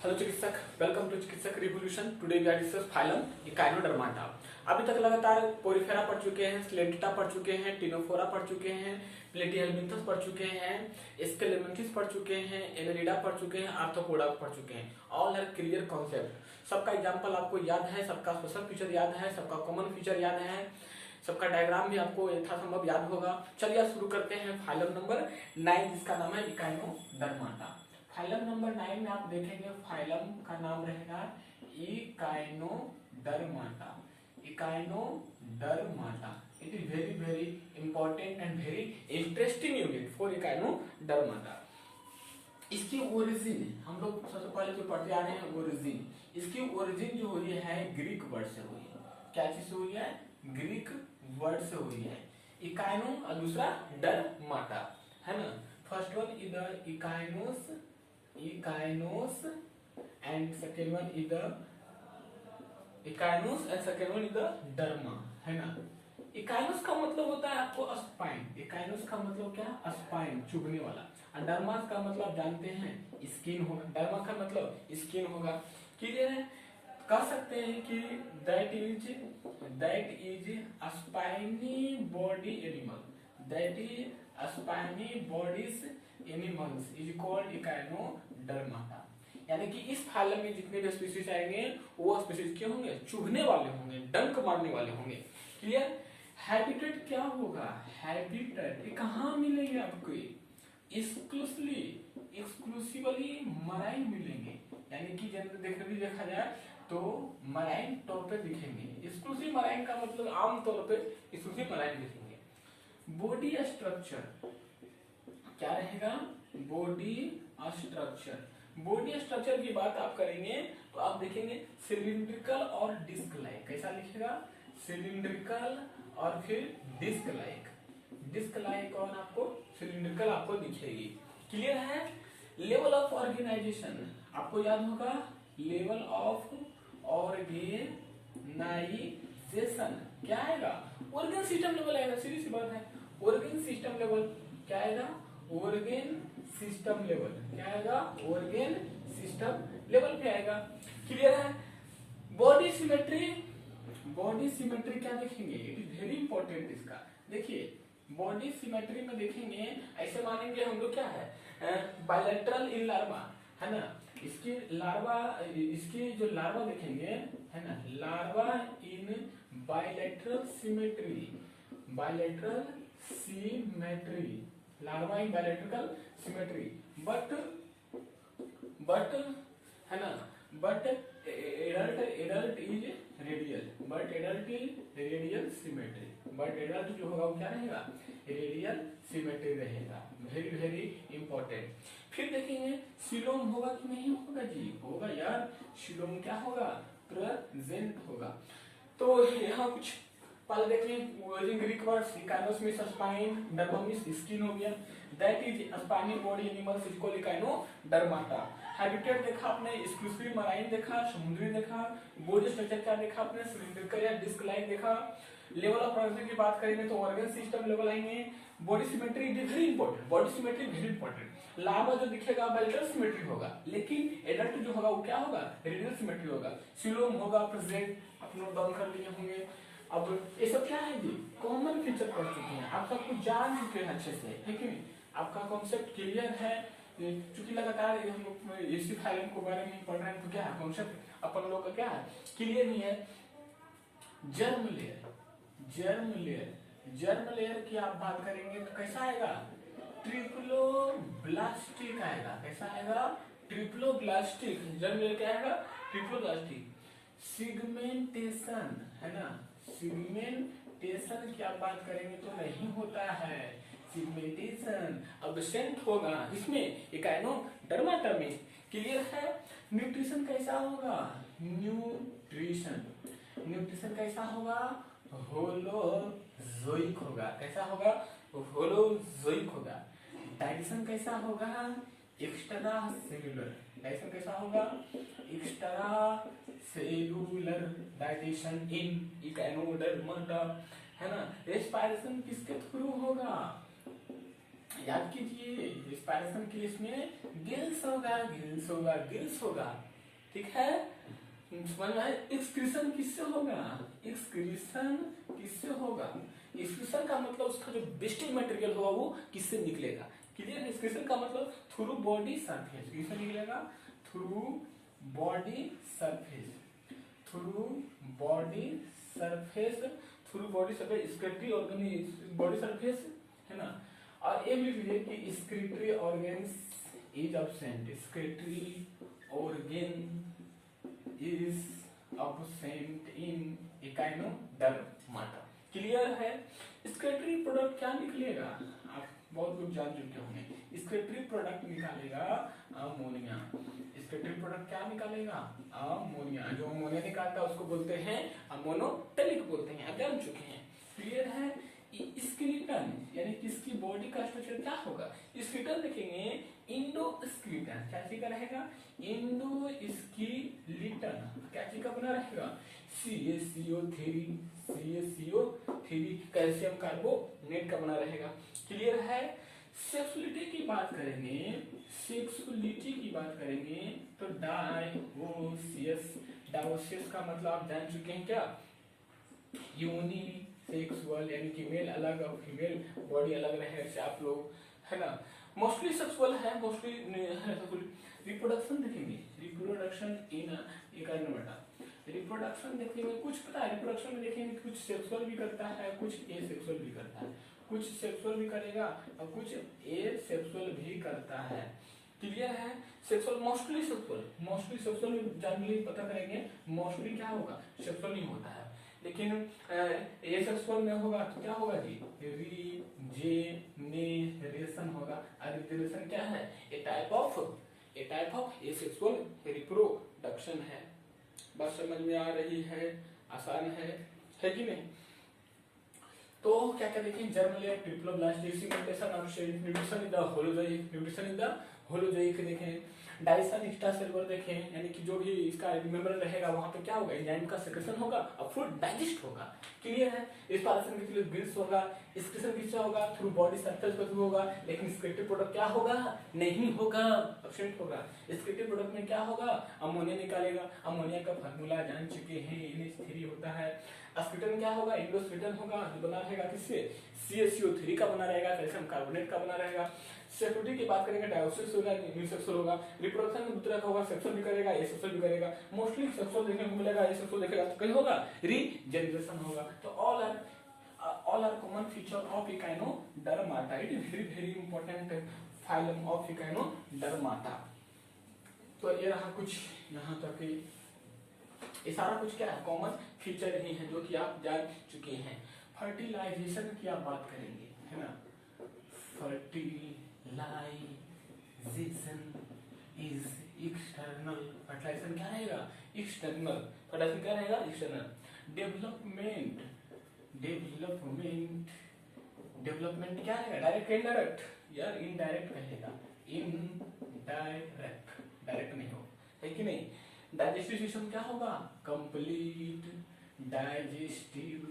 Hello Chikitsak, welcome to Chikitsak revolution. Today we are discuss phylum echinodermata. अभी तक लगातार Porifera पढ़ चुके हैं, स्लेंटेटा पढ़ चुके हैं, टिनोफोरा पढ़ चुके हैं, प्लेटिहेल्मिन्थस पढ़ चुके हैं, स्केलेमेंथिस पढ़ चुके हैं, एनेरिडा पढ़ चुके हैं, आर्थ्रोपोडा पढ़ चुके हैं। All are clear concept. सबका एग्जाम्पल आपको याद है, सबका स्पेशल फीचर याद है, सबका कॉमन फीचर याद है, सबका डायग्राम भी आपको यथासंभव याद होगा। चलिए शुरू करते हैं फाइलम नंबर 9 जिसका नाम है इकाइनोडर्माटा। फाइलम नंबर 9 में आप देखेंगे फाइलम का नाम रहेगा Echinodermata. Echinodermata it is very important and very interesting unit for Echinodermata. इसकी ओरिजिन हम लोग सबसे पहले जो पढ़ते आ रहे हैं ओरिजिन। इसकी ओरिजिन जो हुई है ग्रीक वर्ड से हुई है। क्या चीज से हुई है? ग्रीक वर्ड से हुई है। इकाइनो और दूसरा डर्माटा है ना। First one is the echinos and second one is the echinos and second one is the derma है ना। इकाइनोस का मतलब होता है आपको स्पाइन। इकाइनोस का मतलब क्या? स्पाइन, चुभने वाला। और डर्मा का मतलब जानते हैं स्किन होगा। डर्मा का मतलब स्किन होगा। क्लियर है? कह सकते हैं कि that is spiny body animal. That is spiny bodies animals is called echinodermata. यानी कि इस फाइलम में जितने भी स्पीशीज आएंगे वो स्पीशीज क्या होंगे? चुभने वाले होंगे, डंक मारने वाले होंगे। क्लियर? हैबिटेट क्या होगा? हैबिटेट कहाँ मिलेंगे आपको? एक्सक्लूसिवली मराइन मिलेंगे। यानी कि जनरली देखा जाए तो मराइन तौर पे दिखेंगे। एक्सक्लूसिव मराइन का मतलब आमतौर पे एक्सक्लूसिव मराइन दिखेंगे। बॉडी स्ट्रक्चर क्या रहेगा? Body structure. बॉडी स्ट्रक्चर की बात आप करेंगे तो आप देखेंगे सिलिंड्रिकल और डिस्क लाइक। कैसा लिखेगा? सिलिंड्रिकल और फिर डिस्क लाइक। डिस्क लाइक और आपको सिलिंड्रिकल आपको दिखेगी। क्लियर है? लेवल ऑफ ऑर्गेनाइजेशन आपको याद होगा। लेवल ऑफ ऑर्गेनाइजेशन क्या आएगा? ऑर्गन सिस्टम लेवल आएगा। सीधी सी बात है। ऑर्गन सिस्टम लेवल क्या आएगा? ऑर्गन सिस्टम लेवल क्या आएगा? ऑर्गन सिस्टम लेवल पे आएगा। क्लियर है? Body symmetry. बॉडी सिमेट्री क्या देखेंगे? It is very important. इसका देखिए बॉडी सिमेट्री में देखेंगे ऐसे मानेंगे हम लोग क्या है बायलैटरल इन लार्वा है ना। इसकी लार्वा, इसकी जो लार्वा देखेंगे है ना, larva in bilateral symmetry. Bilateral symmetry, larva in bilateral symmetry. But है ना, but adult is radial. But adult is radial symmetry. But adult जो होगा वो क्या रहेगा? रेडियल सिमेट्री रहेगा। Very important. फिर देखेंगे सिलोम होगा कि नहीं होगा? जी होगा यार। सिलोम क्या होगा? प्रेजेंट होगा। तो यहाँ कुछ पहले देखें Greek words. Echinos means spine, derma means skin हो गया। That is spiny body animals is called echinodermata. Habitat देखा आपने, एक्सक्लूसिव मराइन देखा, समुद्री देखा। बॉडी स्ट्रक्चर क्या देखा आपने? सिलिंड्रिकल या डिस्क लाइक देखा। लेवल ऑफ ऑर्गन की बात करेंगे तो ऑर्गन सिस्टम लेवल आएंगे। Body symmetry is very important. Body symmetry very important. Larva जो दिखेगा बायलैटरल सिमेट्री होगा, लेकिन एडल्ट जो होगा वो क्या होगा? रेडियल सिमेट्री होगा। सिलोम होगा प्रेजेंट, आप नोट डाउन कर लिए होंगे। अब ये सब क्या है जी? कॉमन फीचर पढ़ चुके हैं, आप सब कुछ जान चुके हैं अच्छे से, है कि नहीं? आपका कॉन्सेप्ट क्लियर है। चूंकि लगातार हम लोग इसी फाइलम के बारे में पढ़ रहे हैं तो क्या है कॉन्सेप्ट अपन लोग का क्या है? क्लियर नहीं है। Germ layer. Germ layer, germ layer की आप बात करेंगे तो कैसा आएगा? ट्रिप्लोब्लास्टिक आएगा। कैसा आएगा? ट्रिप्लोब्लास्टिक। जर्म लेयर क्या आएगा? ट्रिप्लोब्लास्टिक। सिगमेंटेशन है ना, सिगमेंटेशन की आप बात करेंगे तो नहीं होता है। सिगमेंटेशन अब्सेंट होगा इसमें इकाइनोडर्माटा में। क्लियर है? न्यूट्रिशन कैसा होगा? न्यूट्रिशन कैसा होगा? होलोजोइक होगा। कैसा होगा? होलोजोइक होगा। डाइजेशन कैसा होगा? Extra cellular. डाइजेशन कैसा होगा? एक्स्ट्रा सेलुलर डाइजेशन इन इकाइनोडर्माटा है ना। रेस्पिरेशन किसके थ्रू होगा? याद कीजिए, रेस्पिरेशन के लिए इसमें गिल्स होगा, गिल्स होगा, गिल्स होगा। ठीक है, समझ में आया? एक्सक्रीशन किससे होगा? एक्सक्रीशन किससे होगा? एक्सक्रीशन का मतलब उसका जो वेस्टेज मटेरियल होगा वो किससे निकलेगा? क्लियर है? एक्सक्रीशन का मतलब थ्रू बॉडी सरफेस, किससे निकलेगा? Through body surface, through body surface, through body surface, excretory organ body surface, है ना। और ये भी लिखिए कि excretory organs is absent, excretory organ is absent in echinodermata। Clear है? एक्सक्रीटरी प्रोडक्ट क्या निकलेगा? आप बहुत कुछ जान चुके होंगे। एक्सक्रीटरी प्रोडक्ट निकालेगा अमोनिया। एक्सक्रीटरी प्रोडक्ट क्या निकालेगा? अमोनिया। जो अमोनिया निकालता है उसको बोलते हैं अमोनोटेलिक बोलते हैं, आप जान चुके हैं। क्लियर है? स्केलेटन यानी किसकी बॉडी का स्ट्रक्चर क्या होगा? स्केलेटन देखेंगे इंडोस्केलेटन, क्या चीज का रहेगा? इंडोस्केलेटन क्या चीज का बना रहेगा? CaCO3, CaCO3 कैल्शियम कार्बोनेट का बना रहेगा। क्लियर है? सेक्सुअलिटी की बात करेंगे, सेक्सुअलिटी की बात करेंगे तो डायोसियस, डायोसियस का मतलब आप जान चुके हैं क्या? यूनिसेक्सुअल यानी कि मेल अलग और फीमेल बॉडी अलग रहेगा, जैसे आप लोग, है ना। मोस्टली सेक्सुअल है, मोस्टली रिप्रोडक्शन देखेंगे, रिप्रोडक्शन इन echinodermata, रिप्रोडक्शन देखेंगे कुछ पता है, रिप्रोडक्शन में देखेंगे कुछ सेक्सुअल भी करता है, कुछ एसेक्सुअल भी करता है, कुछ सेक्सुअल भी करेगा और कुछ एसेक्सुअल भी करता है। क्लियर है? Sexual, mostly sexual, mostly sexual generally पता करेंगे, मोस्टली क्या होगा? सेक्सुअल नहीं होता है, लेकिन ये सेक्सुअल में होगा तो क्या होगा जी? रीजेनेरेशन होगा। रीजेनेरेशन क्या है? ए टाइप ऑफ एसेक्सुअल रिप्रोडक्शन है। बात समझ में आ रही है? आसान है कि नहीं? तो क्या क्या देखें? Germ layer triploblast segmentation of cell, nutrition in the holozoic, nutrition in the holozoic देखें। डाइजेशन एक्स्ट्रासेलुलर देखें, यानी कि जो भी इसका मेम्ब्रेन रहेगा वहां पे क्या होगा? एंजाइम का सेक्रेशन होगा और फूड डाइजेस्ट होगा। क्लियर है? रिस्पायरेशन के लिए ब्रीथ होगा, एक्सक्रीशन किससे होगा? थ्रू बॉडी सरफेस के थ्रू होगा, लेकिन एक्सक्रीटरी प्रोडक्ट क्या होगा? नहीं होगा, एब्सेंट होगा। एक्सक्रीटरी प्रोडक्ट में क्या होगा? अमोनिया निकालेगा। अमोनिया का फार्मूला जान चुके हैं, NH3 होता है। स्केलेटन क्या होगा? इंडोस्केलेटन होगा, जो बना रहेगा किससे? CaCO3 का बना रहेगा, कैल्शियम कार्बोनेट का बना रहेगा। सेक्सुअलिटी की बात करेंगे, डायोसिस होगा, यूनिसेक्सुअल होगा। रिप्रोडक्शन में दूसरा का होगा, सेक्सुअल भी करेगा, एसेक्सुअल भी करेगा। मोस्टली सेक्सुअल देखने को मिलेगा, एसेक्सुअल देखेगा तो कहीं होगा रीजनरेशन होगा। तो all are common feature of echinodermata। It is very important phylum of echinodermata। तो ये रहा कुछ यहाँ तक ये सारा कुछ क्या है? कॉमन फीचर ही है जो कि आप जान चुके हैं। फर्टिलाइजेशन की आप बात करेंगे, है ना। फर्टिलाइजेशन इज एक्सटर्नल, फर्टिलाइजेशन क्या रहेगा? एक्सटर्नल। फर्टिलाइजेशन क्या रहेगा? एक्सटर्नल। डेवलपमेंट, डेवलपमेंट क्या रहेगा? Direct indirect? यार इनडायरेक्ट कहेगा, इनडायरेक्ट, डायरेक्ट नहीं हो, है कि नहीं। डाइजेस्टिव सिस्टम क्या होगा? Complete digestive.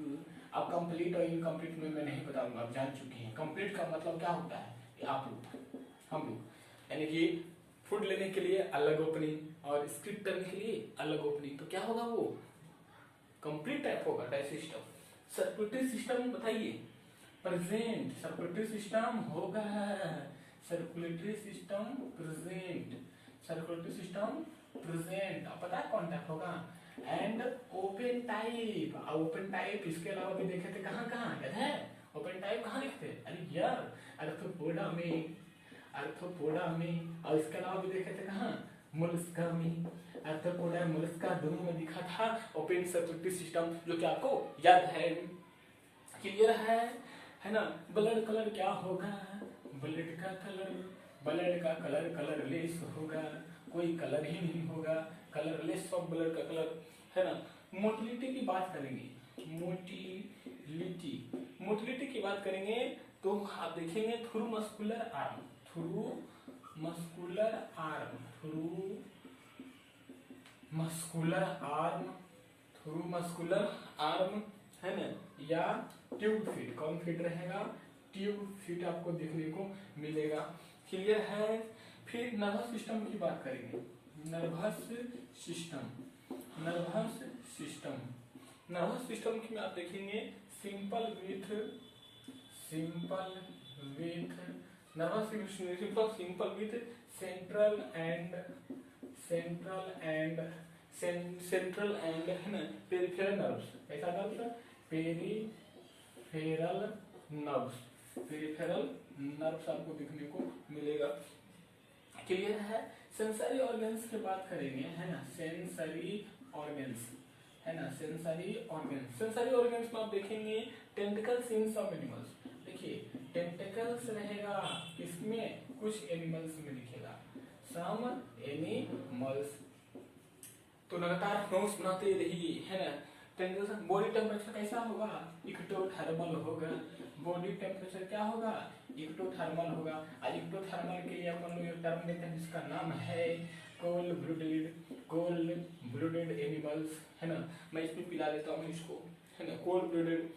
अब कंप्लीट और इनकम्प्लीट में मैं नहीं बताऊंगा, आप जान चुके हैं। कंप्लीट का मतलब क्या होता है? आप लोग, हम लोग, यानी कि फूड लेने के लिए अलग ओपनिंग और स्क्रिप्ट करने के लिए अलग ओपनिंग, तो क्या होगा? वो कंप्लीट टाइप होगा डाइजेस्टिव सिस्टम। सर्कुलेटरी सिस्टम बताइए, प्रेजेंट सर्कुलेटरी सिस्टम होगा, circulatory system present, circulatory system present. अब पता है कौन टाइप होगा? And open type. Open type इसके अलावा भी देखे थे कहाँ कहाँ, याद है? ओपन टाइप कहाँ लिखते? अरे यार आर्थ्रोपोडा में, आर्थ्रोपोडा में। और इसके अलावा भी देखे थे कहाँ? मोलस्का में। आर्थ्रोपोडा मोलस्का दोनों में दिखा था ओपन सर्कुलेटरी सिस्टम, जो कि आपको याद है। क्लियर है ना। ब्लड कलर क्या होगा? ब्लड का कलर कलरलेस होगा, कोई कलर ही नहीं होगा, कलरलेस ऑफ ब्लड का कलर, है ना। मोटिलिटी की बात करेंगे, मोटिलिटी की बात करेंगे तो आप देखेंगे through muscular arm, through muscular arm, through muscular arm, है ना, या ट्यूब फिट। कौन फिट रहेगा? ट्यूब फिट आपको देखने को मिलेगा। क्लियर है। फिर नर्वस सिस्टम की बात करेंगे, nervous system, nervous system, nervous system में आप देखेंगे simple with nervous simple with central and है ना पेरिफेरल नर्व्स। ऐसा नर्व्स पेरिफेरल नर्व्स आपको देखने को मिलेगा। क्लियर है। सेंसरी ऑर्गन्स की बात करेंगे, है ना, सेंसरी ऑर्गन्स, है ना, सेंसरी ऑर्गन्स में आप देखेंगे टेंटिकल्स इन सम एनिमल्स। देखिए टेंटिकल्स रहेगा इसमें, कुछ एनिमल्स में दिखेगा, सम एनिमल्स। तो लगातार नोट्स बनाते रहिए, है ना। टेंटिकल्स बॉडी टेम्परेचर कैसा होगा, इक्टोथर्मल होगा। बॉडी टेम्परेचर क्या होगा, इक्टोथर्मल होगा। आज इक्टोथर्मल के लिए अपन लोग टर्म लेते हैं जिसका नाम है कोल्ड ब्लूडेड एनिमल्स, है ना। मैं इसमें पिला देता हूँ इसको, है ना। कोल्ड ब्लूडेड।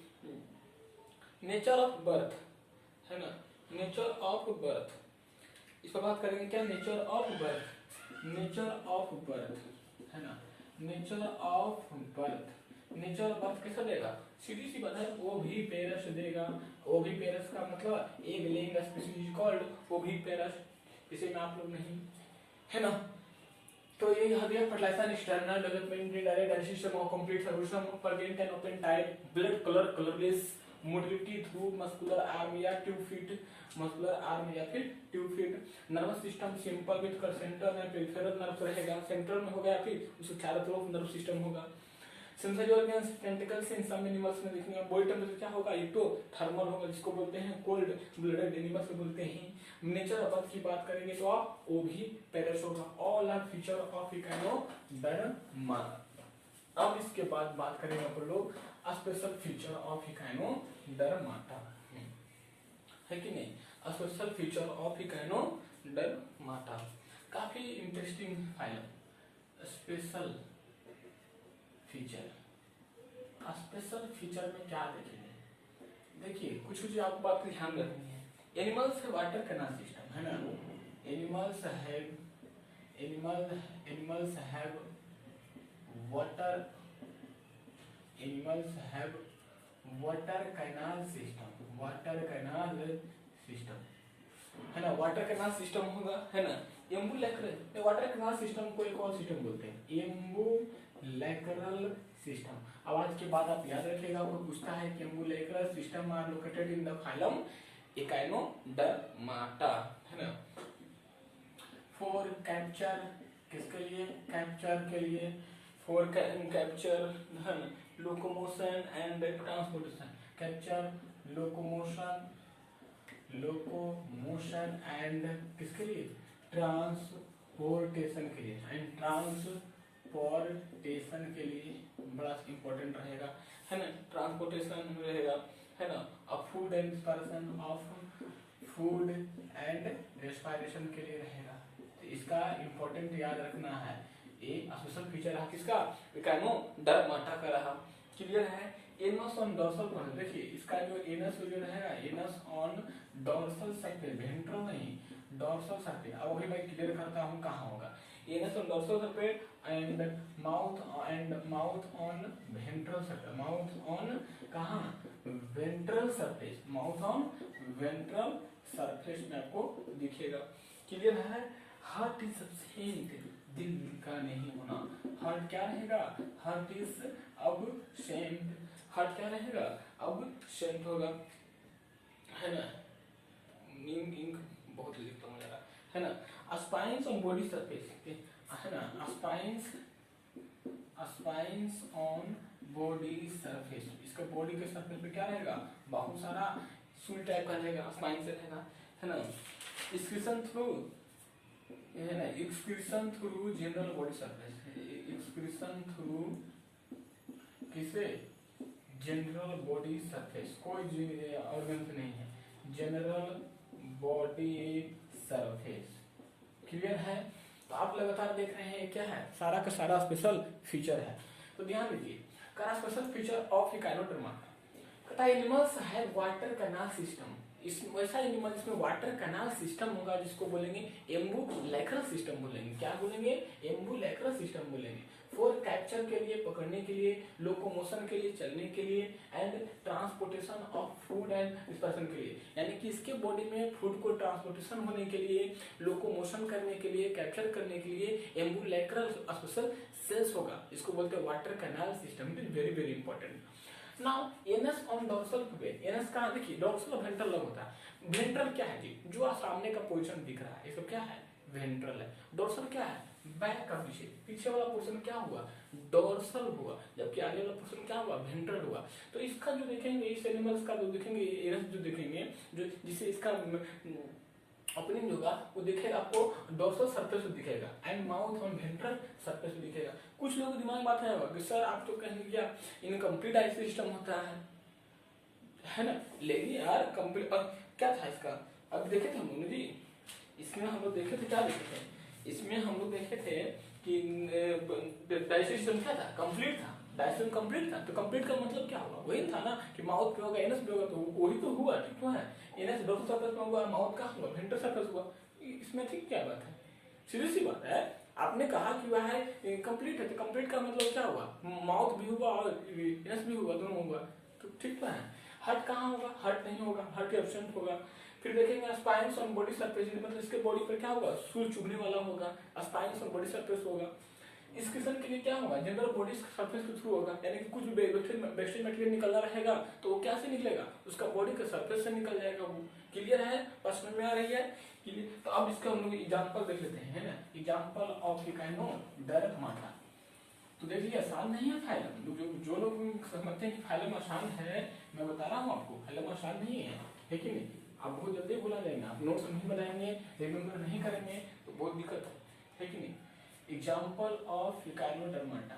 नेचर ऑफ बर्थ, है ना, नेचर ऑफ बर्थ, इस पर बात करेंगे। क्या नेचर ऑफ बर्थ, है ना, नेचर ऑफ बर्थ कैसा देगा, सीधी सी बात है, ओविपेरस देगा। ओविपेरस का मतलब एक लिंग स्पीशीज कॉल्ड ओविपेरस, इसे में आप लोग नहीं, है ना। तो ये यहाँ दिया fertilisation, external development, direct system of complete circulation, present and open type, blood colour colourless, motility through muscular arm या tube feet, nervous system simple with central and peripheral nerves रहेगा, सेंट्रल में हो गया, फिर उसके चारों तरफ नर्व सिस्टम होगा। Sensory organs tentacles in some animals में दिखेंगे। बॉडी टेम्परेचर क्या होगा, इक्टोथर्मल होगा, जिसको बोलते हैं कोल्ड ब्लडेड एनिमल्स बोलते हैं। नेचर ऑफ बर्थ की बात करेंगे तो आप ओविपेरस होगा। All are feature of echinoderma. अब इसके बाद बात करेंगे अपन लोग स्पेशल फीचर ऑफ इकाइनोडर्माटा, है कि नहीं। स्पेशल फीचर ऑफ इकाइनोडर्माटा काफी इंटरेस्टिंग फाइल। स्पेशल फीचर में क्या देखेंगे, देखिए कुछ आपको बात की ध्यान रखनी है। एनिमल्स है वाटर कैनाल सिस्टम, है ना। Animals have water canal system, है ना। वाटर कैनाल सिस्टम होगा, है ना। एम्बुलेक्रल वाटर कैनाल सिस्टम को एक और सिस्टम बोलते हैं, एम्बुलेक्रल सिस्टम। अब आज के बाद आप याद रखिएगा, कोई पूछता है कि ambulacral system are located in the phylum echinodermata, है ना। फॉर कैप्चर, किसके लिए, कैप्चर के लिए, फॉर कैप्चर, है ना, locomotion and transportation, capture, locomotion and किसके लिए, ट्रांसपोर्टेशन के लिए, एंड ट्रांसपोर्टेशन के लिए बड़ा इंपॉर्टेंट रहेगा, है ना। ट्रांसपोर्टेशन रहेगा, है ना। फूड एंड रेस्पिरेशन के लिए रहेगा। तो इसका इंपॉर्टेंट याद रखना है। ये स्पेशल फीचर है किसका, इकाइनोडर्माटा का रहा। क्लियर है। एनस ऑन डोर्सल पर देखिए, इसका जो एनस जो रहेगा, anus on dorsal surface, ventral नहीं, डोर्सल सरफेस। अब अभी मैं क्लियर करता हूँ कहाँ होगा। Anus on dorsal surface and mouth on ventral surface, mouth on कहाँ, ventral surface, mouth on ventral surface में आपको दिखेगा। क्लियर है। हार्ट इज एब्सेंट, दिल का नहीं होना। हार्ट क्या रहेगा, हार्ट इज एब्सेंट, हार्ट क्या रहेगा, एब्सेंट होगा, है ना। इंक बहुत लिखता हूँ जरा, है ना। स्पाइन्स ऑन बॉडी सरफेस, है ना, स्पाइन्स ऑन बॉडी सरफेस। इसका बॉडी के सरफेस पे क्या रहेगा, बहुत सारा सुई टाइप का रहेगा, स्पाइन से रहेगा, है ना। एक्सक्रीशन थ्रू, है ना, excretion through general body surface, excretion through किसे, जनरल बॉडी सरफेस, कोई ऑर्गन से नहीं है, जनरल बॉडी सरफेस। क्लियर है। तो आप लगातार देख रहे हैं क्या है, सारा का सारा स्पेशल फीचर है। तो ध्यान दीजिए, special feature of echinoderma, animals have water canal system, इस वैसा एनिमल जिसमें वाटर कैनाल सिस्टम होगा, जिसको बोलेंगे एम्बुलेक्रल सिस्टम बोलेंगे। क्या बोलेंगे? एम्बुलेक्रल सिस्टम बोलेंगे। फॉर कैप्चर के लिए, पकड़ने के लिए, लोकोमोशन के लिए, चलने के लिए, and transportation of food and dispersion के लिए, यानी कि इसके बॉडी में फूड को ट्रांसपोर्टेशन होने के लिए, लोकोमोशन करने के लिए, कैप्चर करने के लिए एम्बुलेक्रल स्पेशल सेल्स होगा, इसको बोलते हैं water canal system. It is very very important. Now anus on dorsal plane, anus का देखिए डॉर्सल और वेंट्रल लग होता है। वेंट्रल क्या है जी? जो आप सामने का पोजीशन दिख रहा है, ये सब क्या है? वेंट्रल है। डॉर्सल क्या है? बैक का पीछे, पीछे वाला पोर्शन क्या हुआ? डॉर्सल हुआ, जबकि आगे वाला पोर्शन क्या हुआ? वेंट्रल हुआ। तो इसका जो देखेंगे, इस एनिमल्स का जो देखेंगे, एनस जो देखेंगे, जो जिसे इसका ओपनिंग होगा वो दिखेगा आपको डॉर्सल सरफेस पे दिखेगा, and mouth on ventral surface पे दिखेगा। कुछ लोगों के दिमाग में बात है कि सर आप तो कहेंगे क्या इनकम्प्लीट आई सिस्टम होता है ना? लेकिन यार कंप्लीट क्या था इसका? अब देखे थे हम लोग जी, इसमें हम लोग देखे थे, क्या देखे थे इसमें? हम लोग देखे थे कि डाइजेस्टिव सिस्टम क्या था? कंप्लीट था। डाइजेस्टिव कंप्लीट था, तो कंप्लीट का मतलब क्या होगा? वही था ना कि माउथ पे होगा, एनस पे होगा, तो वही तो हुआ। ठीक तो है, एनस डॉर्सल सरफेस में हुआ, माउथ का हुआ, वेंट्रल सरफेस हुआ। इसमें ठीक क्या बात है? सीधी सी बात है। आपने कहा कि वह है कंप्लीट है, तो कंप्लीट का मतलब क्या हुआ? माउथ भी हुआ और एनस भी हुआ, दोनों हुआ, तो ठीक तो है। हर्ट कहाँ होगा? हर्ट नहीं होगा, हर्ट एब्सेंट होगा। फिर देखेंगे स्पाइन्स ऑन बॉडी सरफेस, मतलब इसके बॉडी पर क्या होगा? सूल चुभने वाला होगा, स्पाइन्स ऑन बॉडी सरफेस होगा। इस किस्म के लिए क्या होगा? जनरल बॉडी सरफेस के थ्रू होगा, यानी कि कुछ भी बैक्टीरियल मटेरियल निकलना रहेगा तो वो क्या से निकलेगा? उसका बॉडी के सरफेस से निकल जाएगा। वो क्लियर है? पास में आ रही है? क्लियर? तो अब इसका हम लोग एग्जांपल देख लेते हैं, है ना? Example of Echinodermata. तो देखिए आसान नहीं है फाइलम। जो लोग समझते हैं कि फाइलम आसान है, मैं बता रहा हूँ आपको फाइलम आसान नहीं है कि नहीं? आप बहुत जल्दी भुला जाएंगे, आप नोट्स नहीं बनाएंगे, रिमेम्बर नहीं करेंगे तो बहुत दिक्कत है कि नहीं? एग्जाम्पल ऑफ इकाइनोडर्माटा,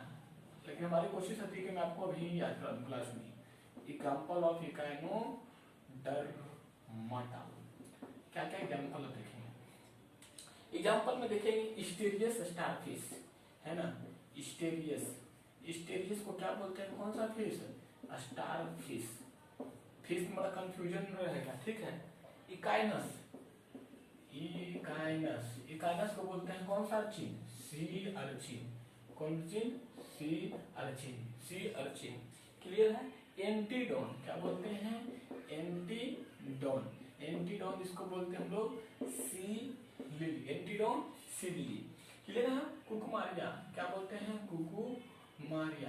लेकिन हमारी कोशिश होती है कि मैं आपको अभी याद करा दूं क्लास में। एग्जाम्पल ऑफ इकाइनोडर्माटा, क्या क्या एग्जाम्पल देखेंगे? एग्जाम्पल में देखेंगे स्टेरियस स्टारफिश, है ना? स्टेरियस को क्या बोलते हैं? कौन सा फिश? स्टारफिश। फिश में बड़ा कंफ्यूजन रहेगा, ठीक है? इकाइनस को बोलते हैं कौन सा अर्चिन? Sea urchin. कौन चिन? Sea urchin. क्लियर है? एंटीडोन क्या बोलते हैं? एंटीडोन इसको बोलते हैं हम लोग sea lily. Antedon sea lily. Clear है? कुकुमारिया क्या बोलते हैं? कुकुमारिया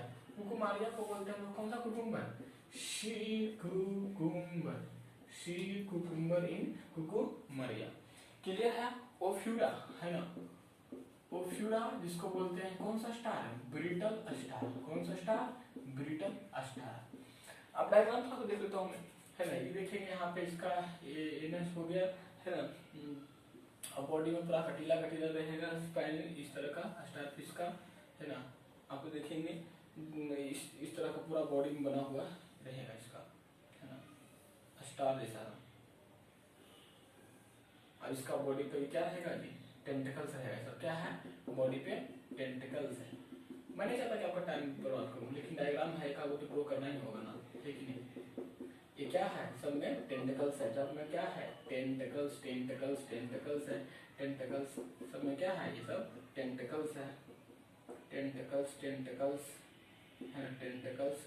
को बोलते हैं हम लोग कौन सा? Cucumber. Sea cucumber in Cucumaria. Clear है? ओफ्यूरा है ना? ओफ्यूरा जिसको बोलते हैं कौन सा स्टार? Brittle star. कौन सा स्टार? Brittle star. अब डायग्राम थोड़ा देख लेता हूँ मैं, है ना? ये देखेंगे यहाँ पे इसका एनस हो गया, है ना? अब बॉडी में पूरा कटीला रहेगा, स्पाइन इस तरह का स्टारफिश का, है ना? आपको देखेंगे इस तरह का पूरा बॉडी में बना हुआ रहेगा इसका, है ना? स्टार जैसा। अब इसका बॉडी पे क्या रहेगा जी? टेंटिकल्स रहेगा। सब क्या है? बॉडी पे टेंटिकल्स है। मैं नहीं चाहता कि आपका टाइम बर्बाद करूं, लेकिन डायग्राम है का वो तो ड्रॉ करना ही होगा ना, ठीक है? ये क्या है? सब में टेंटिकल्स है। सब में क्या है? टेंटिकल्स है। टेंटिकल्स सब में क्या है? ये सब टेंटिकल्स है। टेंटिकल्स है ना? टेंटिकल्स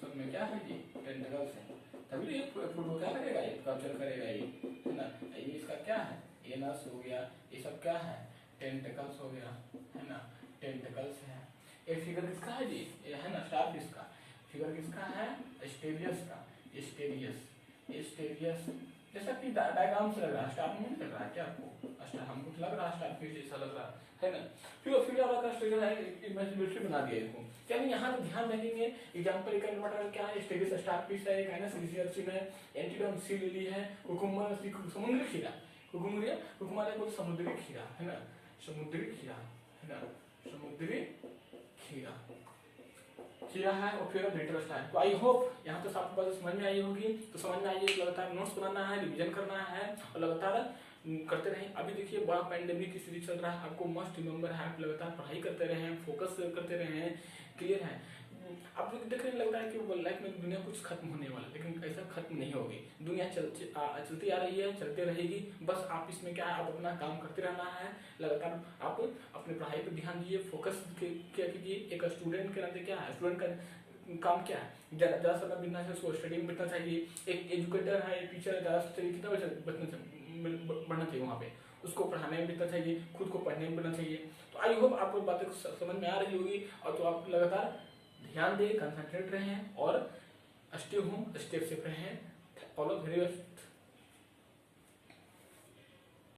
सब में क्या है जी? टेंटिकल्स है। तभी ये फुटबॉल क्या करेगा? ये कैप्चर करेगा, ये, है ना? ये इसका क्या है? एनस हो गया। ये सब क्या है? टेंटिकल्स हो गया, है ना? टेंटिकल्स है। एक फिगर किसका है जी? ये है ना स्टारफिश का। फिगर किसका है? स्टेरियस का। स्टेरियस जैसा कि डायग्राम से लग रहा है, स्टार में लग रहा है क्या आपको? स्टार हमको लग रहा है स्टारफिश जैसा लग रहा है ना? फिर वाला स्ट्रक्चर है, इमेजिनेटरी बना दिया इसको। क्या नहीं? यहाँ ध्यान रखेंगे एग्जांपल इकाइनोडर्माटा क्या है? स्टेरियस स्टारफिश है, इकाइनस सी अर्चिन है, एंटीडोन सी लिली है, कुकुम्बर समुद्री खीरा। कुकुमारिया बोलते समुद्री खीरा, है ना? समुद्री खीरा है। और फिर ब्रिटल स्टार। तो आई होप यहाँ तो आपको बात समझ में आई होगी। तो समझ में आइए, लगातार नोट्स बनाना है, रिवीजन करना है और लगातार करते रहें। अभी देखिए बड़ा पैंडेमिक की सीरीज चल रहा है, आपको मस्ट रिमेंबर है, आप लगातार पढ़ाई करते रहें, फोकस करते रहें। क्लियर है? आप लोग देखने लग रहा है कि लाइफ में दुनिया कुछ खत्म होने वाला है, लेकिन ऐसा खत्म नहीं होगी। दुनिया चलती आ रही है, चलती रहेगी। बस आप इसमें क्या है, आप अपना काम करते रहना है लगातार। आप अपने पढ़ाई पर ध्यान दीजिए, फोकस क्या कीजिए। एक स्टूडेंट के नाते क्या है, स्टूडेंट का काम क्या है, ज़्यादा समय बितना है उसको स्टडी में बितना चाहिए। एक एजुकेटर है, एक टीचर है, ज़्यादा कितना बढ़ना चाहिए वहाँ पे, उसको पढ़ाने में बितना चाहिए, खुद को पढ़ने में बितना चाहिए। तो आई होप आपको बातें समझ में आ रही होगी, और तो आप लगातार ध्यान दें, कंसंट्रेट रहें और स्टे होम, स्टे सेफ रहें। All of very